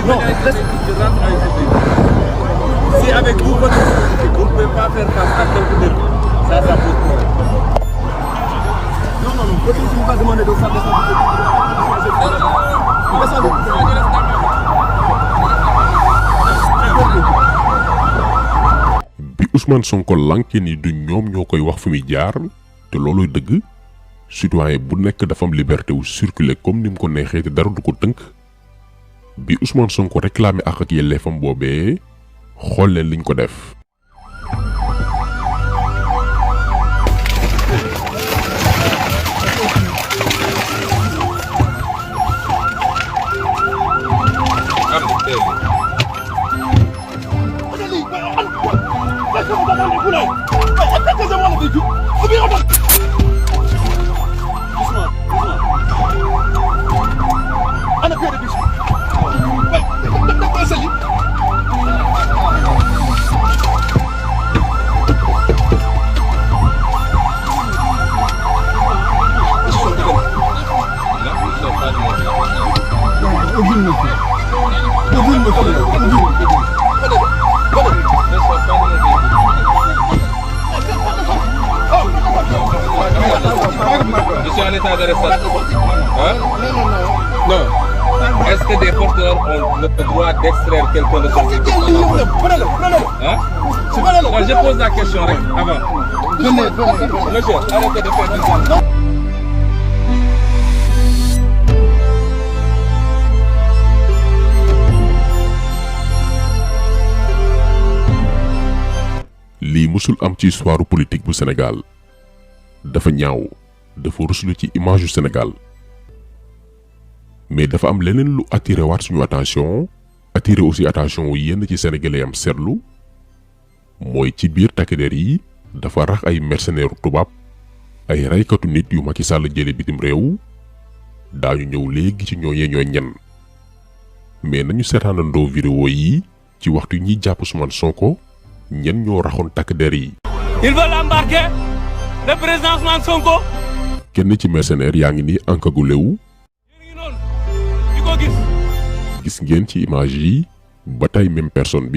Non, je rentre à une. Si avec vous, votre politique, vous ne pouvez pas faire face à quelques défis, ça pose problème. Non, votre politique nous a demandé de faire bi Ousmane Sonko lanké ni du ñom ñokoy wax fu mi jaar te looluy dëgg citoyen bu nekk dafa am liberté wu circuler comme nim ko nexé te dara du ko tënk bi Ousmane Sonko réclamé ak yelleefam boobee xool leen liñ ko def. Je suis en état d'arrestation. Hein? Non. Est-ce que des porteurs ont le droit d'extraire quelqu'un de son véhicule? Hein? Non, je pose la question avant. Monsieur, arrêtez de faire du sang. lii musul am ci histoire politique bu Sénégal dafa ñaaw dafa ruslu ci image yu Sénégal mais dafa am leneen lu attiré waat suñu attention attiré aussi attention wu yenn ci sénégalais am seetlu mooy ci biir takk der yi dafa rax ay mercenaires tubaab ay raykatu nit yu Macky Sall jële bitim réew daañu ñëw léegi ci ñooñee ñooy ñan mais nañu seetaanandoo vidéo yi ci waxtu ñi jàpp Ousmane Sonko ñen ñoo raxoon takk der yi. Ils veulent embarquer le président Ousmane Sonko. kenn ci mercenaire yaa ngi ni encagoulé wu. yéen ngi noonu di ko gis. gis ngeen ci image yi ba tey même personne bi